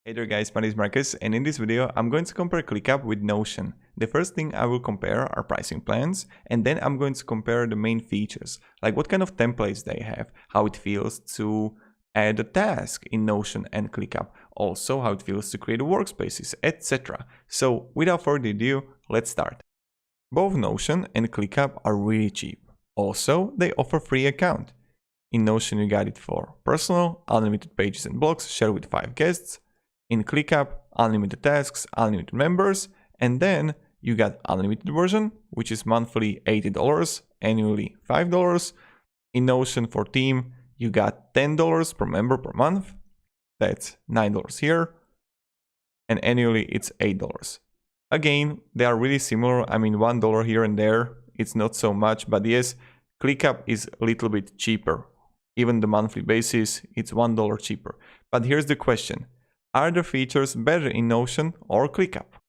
Hey there guys, my name is Marcus, and in this video I'm going to compare Clickup with Notion. The first thing I will compare are pricing plans, and then I'm going to compare the main features, like what kind of templates they have, how it feels to add a task in Notion and Clickup, also how it feels to create workspaces, etc. So without further ado, let's start. Both Notion and Clickup are really cheap. Also, they offer free account. In Notion you got it for personal, unlimited pages and blocks shared with 5 guests. In Clickup, unlimited tasks, unlimited members, and then you got unlimited version, which is monthly $80, annually $5. In Notion for team, you got $10 per member per month. That's $9 here. And annually it's $8. Again, they are really similar. I mean, $1 here and there. It's not so much, but yes, Clickup is a little bit cheaper. Even the monthly basis, it's $1 cheaper. But here's the question. Are the features better in Notion or Clickup?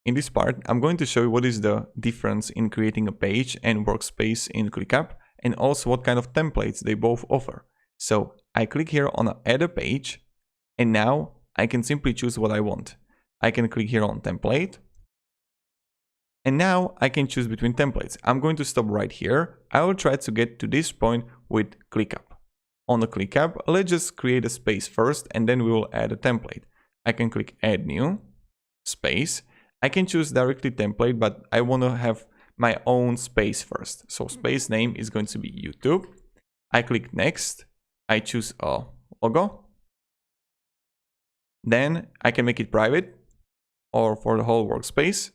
In this part, I'm going to show you what is the difference in creating a page and workspace in Clickup, and also what kind of templates they both offer. So I click here on Add a Page, and now I can simply choose what I want. I can click here on Template, and now I can choose between templates. I'm going to stop right here. I will try to get to this point with Clickup. On the Clickup, let's just create a space first, and then we will add a template. I can click Add New, Space. I can choose directly template, but I want to have my own space first. So space name is going to be YouTube. I click Next. I choose a logo. Then I can make it private or for the whole workspace.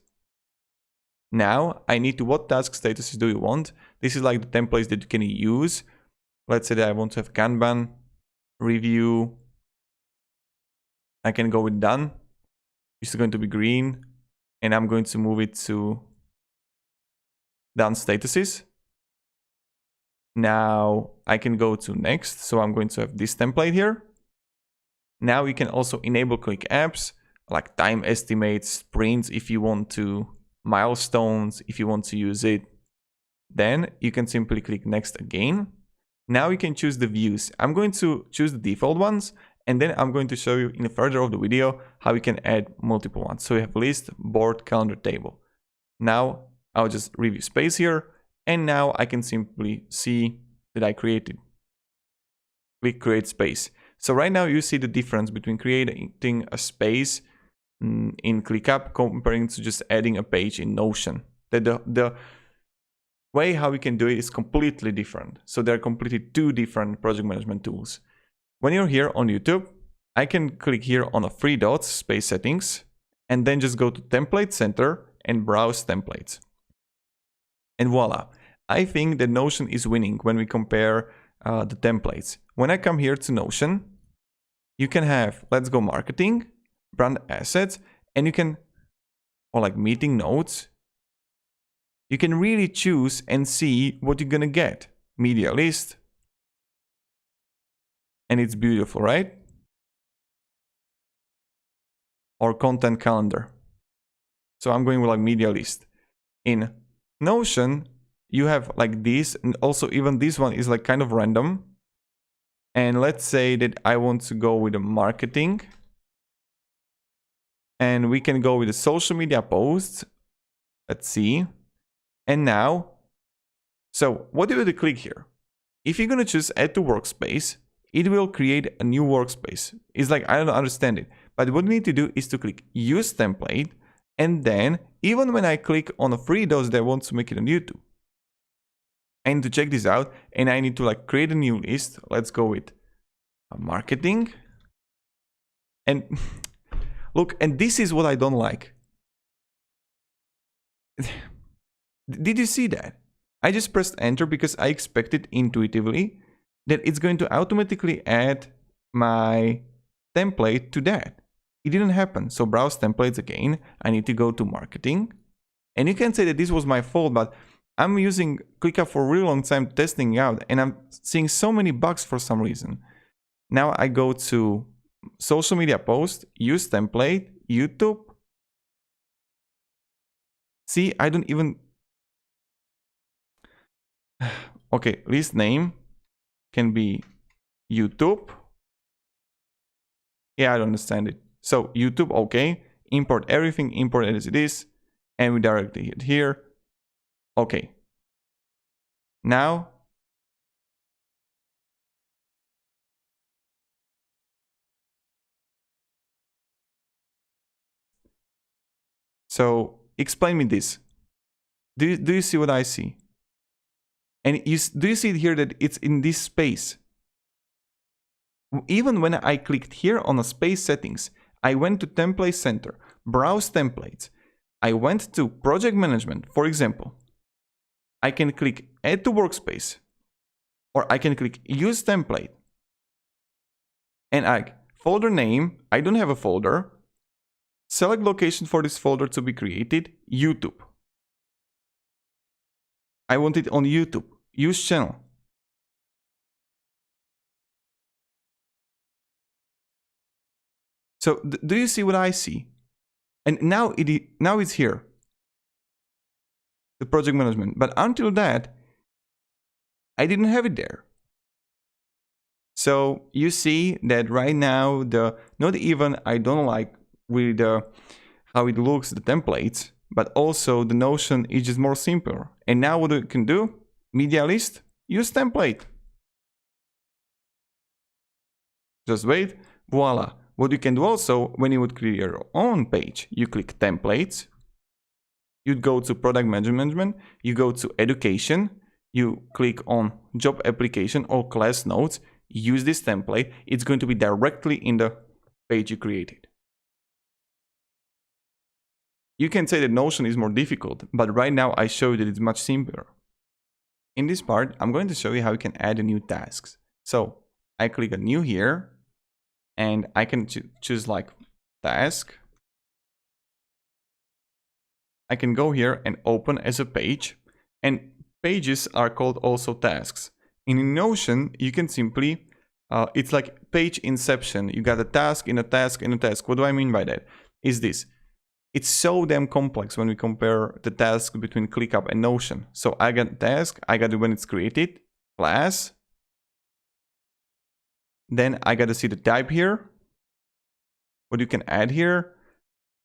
Now I need to, what task statuses do you want? This is like the templates that you can use. Let's say that I want to have Kanban, review. I can go with done. It's going to be green. And I'm going to move it to done statuses. Now I can go to next. So I'm going to have this template here. Now you can also enable click apps like time estimates, sprints if you want to, milestones if you want to use it. Then you can simply click next again. Now you can choose the views. I'm going to choose the default ones, and then I'm going to show you in further of the video how you can add multiple ones. So you have list, board, calendar, table. Now I'll just review space here, and now I can simply see that I created. Click create space. So right now you see the difference between creating a space in Clickup comparing to just adding a page in Notion. That the way how we can do it is completely different. So they're completely two different project management tools. When you're here on YouTube, I can click here on the 3 dots, space settings, and then just go to template center and browse templates. And voila, I think that Notion is winning when we compare the templates. When I come here to Notion, you can have, let's go marketing, brand assets, and you can, or like meeting notes, you can really choose and see what you're gonna get. Media list. And it's beautiful, right? Or content calendar. So I'm going with like media list. In Notion, you have like this, and also even this one is like kind of random. And let's say that I want to go with the marketing. And we can go with the social media posts. Let's see. And now, so what do you click here? If you're going to choose add to workspace, it will create a new workspace. It's like, I don't understand it. But what we need to do is to click use template. And then even when I click on the 3 dots that want to make it a new to, I need to check this out. And I need to like create a new list. Let's go with marketing. And look, and this is what I don't like. Did you see that? I just pressed enter because I expected intuitively that it's going to automatically add my template to that. It didn't happen. So browse templates again. I need to go to marketing. And you can say that this was my fault, but I'm using Clickup for a really long time testing it out, and I'm seeing so many bugs for some reason. Now I go to social media post, use template, YouTube. See, I don't even... Okay, list name can be YouTube. Yeah, I don't understand it. So YouTube, okay, import everything, import it as it is, and we directly hit here. Okay. Now, so explain me this. Do you see what I see? And do you see it here that it's in this space? Even when I clicked here on the space settings, I went to Template Center, browse templates. I went to project management, for example. I can click add to workspace, or I can click use template. And folder name, I don't have a folder. Select location for this folder to be created, YouTube. I want it on YouTube. Use channel. So do you see what I see? And now it's here, the project management. But until that, I didn't have it there. So you see that right now, not even I don't like really how it looks, the templates, but also the Notion is just more simpler. And now what we can do, media list, use template. Just wait, voila. What you can do also, when you would create your own page, you click templates, you'd go to product management, you go to education, you click on job application or class notes, use this template, it's going to be directly in the page you created. You can say that Notion is more difficult, but right now I show you that it's much simpler. In this part, I'm going to show you how you can add new tasks. So I click on new here, and I can choose like task. I can go here and open as a page, and pages are called also tasks. In Notion, you can simply, it's like page inception. You got a task in a task in a task. What do I mean by that? Is this. It's so damn complex when we compare the task between Clickup and Notion. So I got a task, I got it when it's created, class. Then I got to see the type here, what you can add here,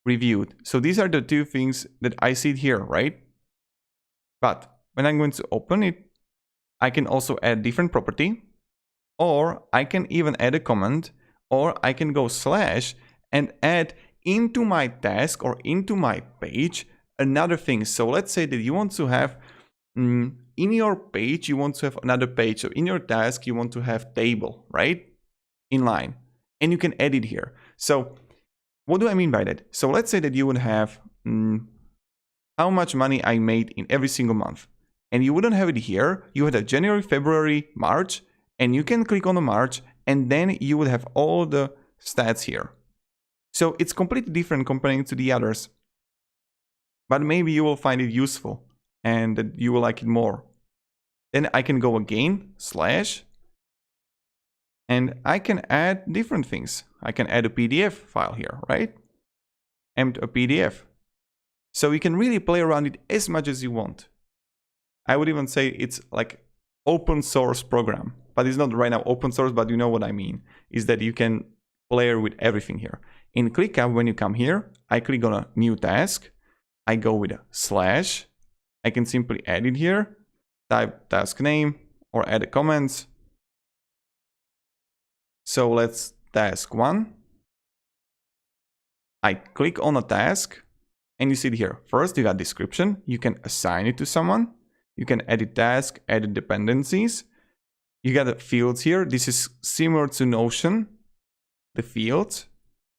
reviewed. So these are the two things that I see here, right? But when I'm going to open it, I can also add different property, or I can even add a comment, or I can go slash and add into my task or into my page another thing. So let's say that you want to have in your page, you want to have another page. So in your task, you want to have table, right? Inline, and you can edit here. So what do I mean by that? So let's say that you would have how much money I made in every single month, and you wouldn't have it here. You would have January, February, March, and you can click on the March, and then you would have all the stats here. So it's completely different comparing to the others, but maybe you will find it useful and that you will like it more. Then I can go again, slash, and I can add different things. I can add a PDF file here, right? And a PDF. So you can really play around it as much as you want. I would even say it's like open source program, but it's not right now open source, but you know what I mean, is that you can play with everything here. In Clickup, when you come here, I click on a new task. I go with a slash. I can simply add it here, type task name or add a comments. So let's task 1. I click on a task and you see it here. First, you got description. You can assign it to someone. You can edit task, edit dependencies. You got the fields here. This is similar to Notion, the fields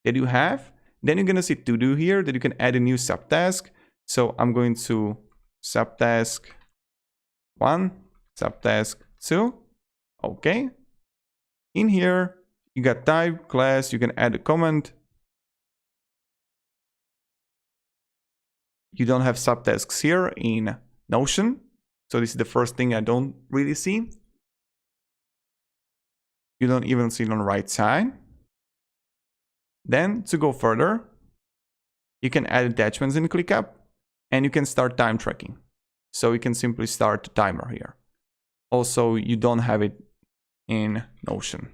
that you have. Then you're going to see to do here that you can add a new subtask. So I'm going to subtask 1, subtask 2. Okay. In here, you got type, class, you can add a comment. You don't have subtasks here in Notion. So this is the first thing I don't really see. You don't even see it on the right side. Then to go further, you can add attachments in Clickup and you can start time tracking. So you can simply start the timer here. Also, you don't have it in Notion.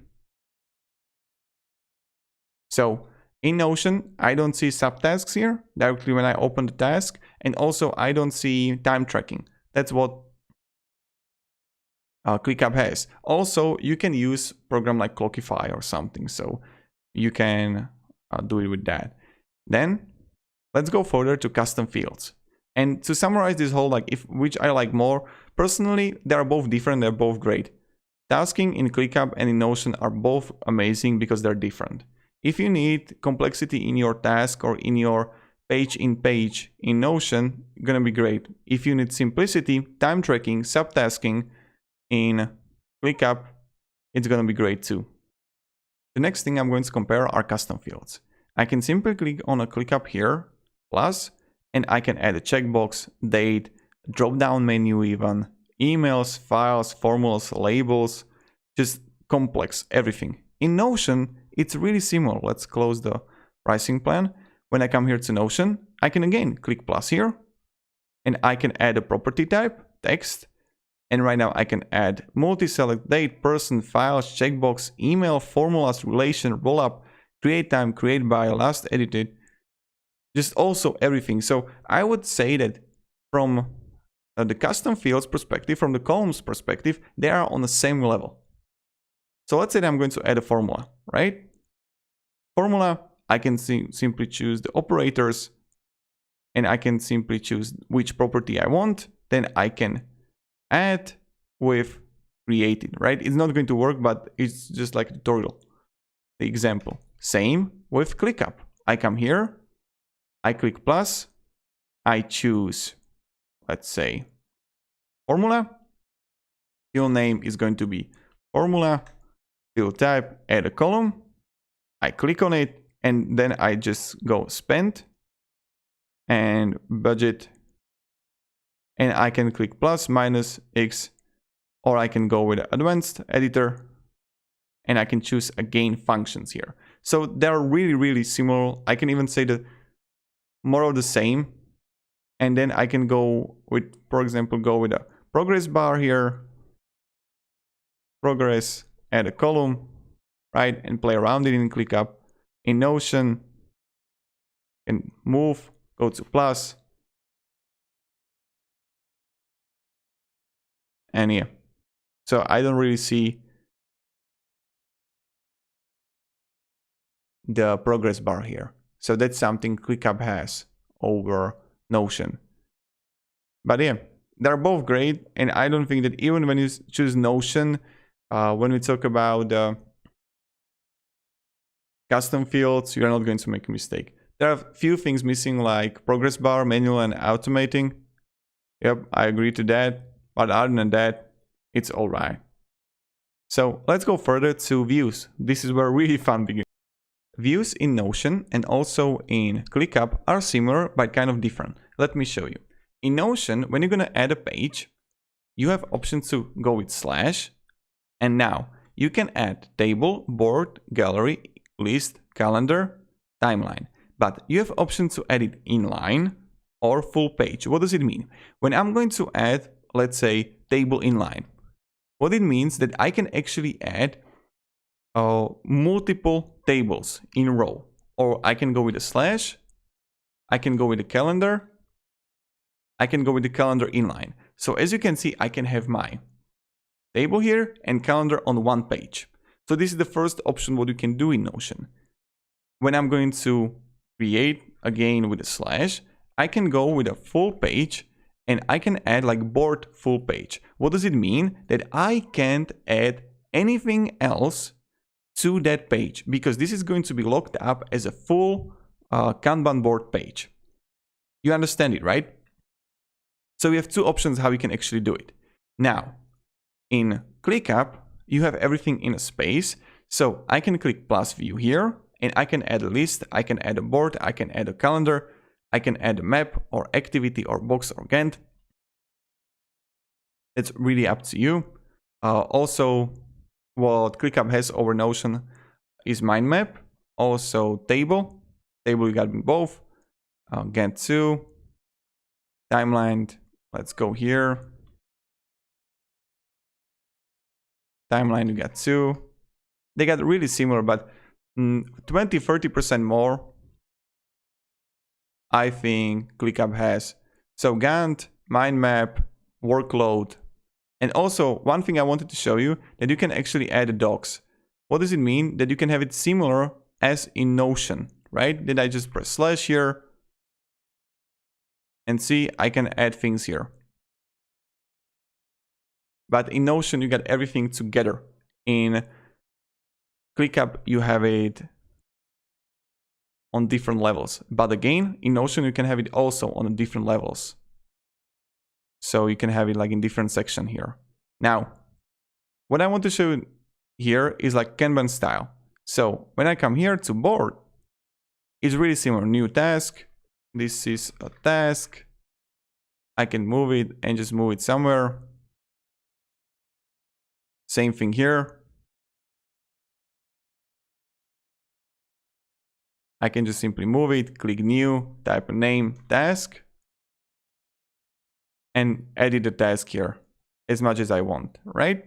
So In Notion, I don't see subtasks here directly when I open the task, and also I don't see time tracking. That's what Clickup has. Also, you can use program like Clockify or something, so you can do it with that. Then let's go further to custom fields. And to summarize this whole, which I like more, personally, they are both different, they're both great. Tasking in Clickup and in Notion are both amazing because they're different. If you need complexity in your task or in your page in Notion, gonna be great. If you need simplicity, time tracking, subtasking in Clickup, it's gonna be great too. The next thing I'm going to compare are custom fields. I can simply click on a ClickUp here, plus, and I can add a checkbox, date, drop-down menu even, emails, files, formulas, labels, just complex, everything. In Notion, it's really similar. Let's close the pricing plan. When I come here to Notion, I can again click plus here, and I can add a property type, text, and right now I can add multi-select, date, person, files, checkbox, email, formulas, relation, rollup, create time, create by, last edited, just also everything. So I would say that from the custom fields perspective, from the columns perspective, they are on the same level. So let's say that I'm going to add a formula, right? Formula, I can simply choose the operators, and I can simply choose which property I want. Then I can add with created, right? It's not going to work, but it's just like a tutorial, the example. Same with ClickUp. I come here, I click plus, I choose, let's say, formula. Field name is going to be formula, field type, add a column. I click on it, and then I just go spend and budget, and I can click plus, minus, X, or I can go with advanced editor, and I can choose again functions here. So they're really, really similar. I can even say that more of the same. And then I can go with, for example, go with a progress bar here, progress, add a column, right? And play around it in ClickUp. In Notion, and move, go to plus. And yeah, so I don't really see the progress bar here. So that's something ClickUp has over Notion. But yeah, they're both great, and I don't think that even when you choose Notion, when we talk about custom fields, you're not going to make a mistake. There are a few things missing, like progress bar, manual, and automating. Yep, I agree to that. But other than that, it's all right. So let's go further to views. This is where really fun begins. Views in Notion and also in ClickUp are similar but kind of different. Let me show you. In Notion, when you're gonna add a page, you have options to go with slash, and now you can add table, board, gallery, list, calendar, timeline. But you have options to add it inline or full page. What does it mean? When I'm going to add, let's say, table inline, what it means that I can actually add multiple tables in a row, or I can go with a slash, I can go with a calendar, I can go with the calendar inline. So as you can see, I can have my table here and calendar on one page. So this is the first option what you can do in Notion. When I'm going to create again with a slash, I can go with a full page, and I can add like board full page. What does it mean? That I can't add anything else to that page, because this is going to be locked up as a full Kanban board page. You understand it, right? So we have two options how you can actually do it. Now, in ClickUp, you have everything in a space. So I can click plus view here, and I can add a list, I can add a board, I can add a calendar, I can add a map or activity or box or Gantt. It's really up to you. Also, what ClickUp has over Notion is mind map, also table. Table, you got both. Gantt 2, timeline. Let's go here. Timeline, you got 2. They got really similar, but 20-30% more I think ClickUp has. So Gantt, mind map, workload. And also one thing I wanted to show you, that you can actually add docs. What does it mean? That you can have it similar as in Notion, right? Then I just press slash here and see I can add things here. But in Notion you got everything together. In ClickUp you have it on different levels. But again, in Notion you can have it also on different levels. So you can have it like in different section here. Now, what I want to show you here is like Kanban style. So when I come here to board, it's really similar. New task. This is a task. I can move it and just move it somewhere. Same thing here. I can just simply move it, click new, type a name, task, and edit the task here as much as I want, right?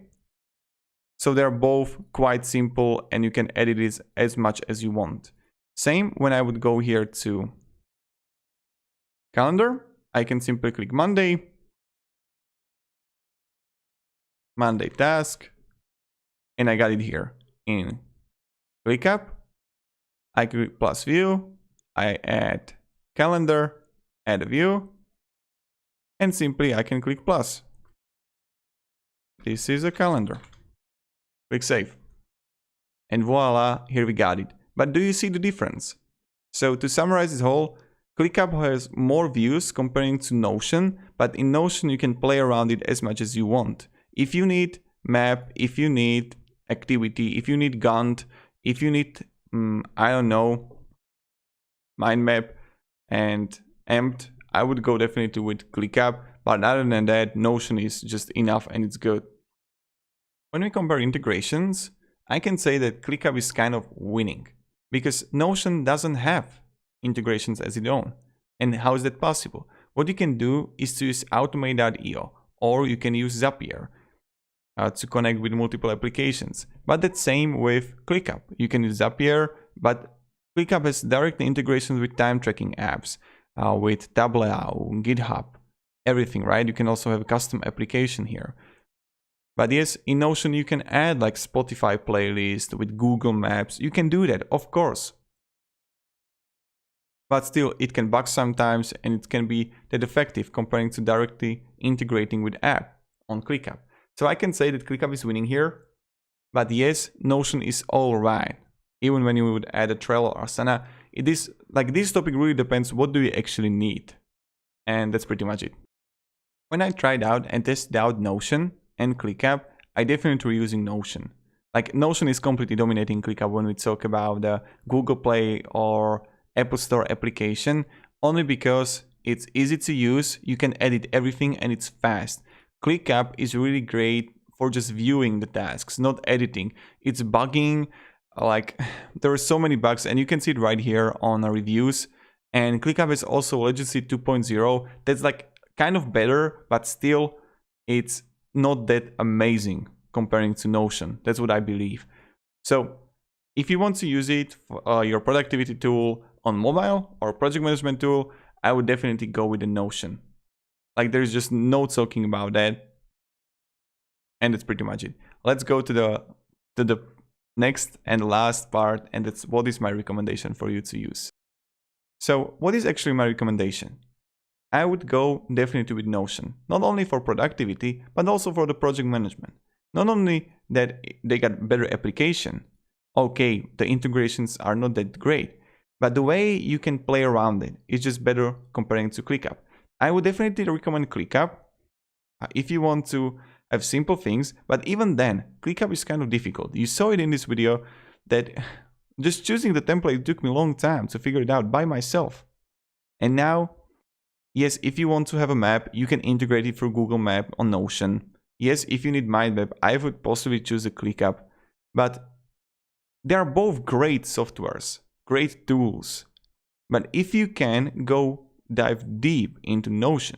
So they're both quite simple and you can edit it as much as you want. Same when I would go here to calendar, I can simply click Monday, Monday task, and I got it here. In ClickUp, I click plus view, I add calendar, add a view, and simply I can click plus. This is a calendar. Click save. And voila, here we got it. But do you see the difference? So to summarize this whole, ClickUp has more views comparing to Notion, but in Notion you can play around it as much as you want. If you need map, if you need activity, if you need Gantt, if you need, I don't know, mind map and empt, I would go definitely with ClickUp, but other than that, Notion is just enough and it's good. When we compare integrations, I can say that ClickUp is kind of winning because Notion doesn't have integrations as its own. And how is that possible? What you can do is to use Automate.io or you can use Zapier to connect with multiple applications. But that's same with ClickUp. You can use Zapier, but ClickUp has direct integrations with time tracking apps, with Tableau, GitHub, everything, right? You can also have a custom application here. But yes, in Notion you can add like Spotify playlist with Google Maps. You can do that, of course. But still, it can bug sometimes and it can be that effective comparing to directly integrating with app on ClickUp. So I can say that ClickUp is winning here. But yes, Notion is all right. Even when you would add a Trello or Asana, it is like this topic really depends what do you actually need. And that's pretty much it. When I tried out and tested out Notion and ClickUp, I definitely using Notion. Like Notion is completely dominating ClickUp when we talk about the Google Play or Apple Store application, only because it's easy to use, you can edit everything and it's fast. ClickUp is really great for just viewing the tasks, not editing. It's bugging, like there are so many bugs and you can see it right here on the reviews. And ClickUp is also Legacy 2.0. That's like kind of better, but still it's not that amazing comparing to Notion. That's what I believe. So if you want to use it for your productivity tool on mobile or project management tool, I would definitely go with the Notion. Like there's just no talking about that. And that's pretty much it. Let's go to the next and last part, and that's what is my recommendation for you to use. So what is actually my recommendation? I would go definitely with Notion, not only for productivity, but also for the project management. Not only that they got better application, okay, the integrations are not that great, but the way you can play around it is just better comparing to ClickUp. I would definitely recommend ClickUp if you want to have simple things, but even then, ClickUp is kind of difficult. You saw it in this video that just choosing the template took me a long time to figure it out by myself. And now, yes, if you want to have a map, you can integrate it through Google Map on Notion. Yes, if you need mind map, I would possibly choose a ClickUp, but they are both great softwares, great tools. But if you can go dive deep into Notion,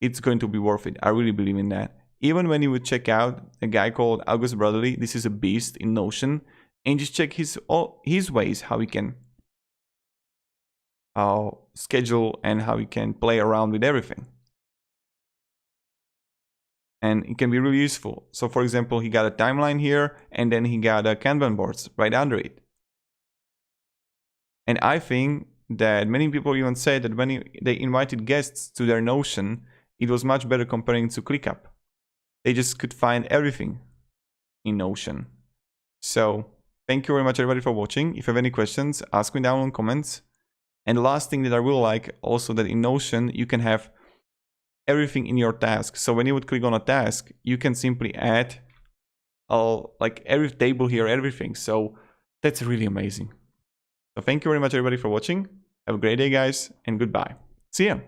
it's going to be worth it. I really believe in that. Even when you would check out a guy called August Brotherly, this is a beast in Notion, and just check his ways how he can schedule and how he can play around with everything. And it can be really useful. So for example, he got a timeline here, and then he got a Kanban boards right under it. And I think that many people even say that when they invited guests to their Notion, it was much better comparing to Clickup. They just could find everything in Notion. So thank you very much everybody for watching. If you have any questions, ask me down in comments. And the last thing that I really like also, that in Notion you can have everything in your task. So when you would click on a task, you can simply add like every table here, everything. So that's really amazing. So thank you very much everybody for watching. Have a great day guys, and goodbye. See ya.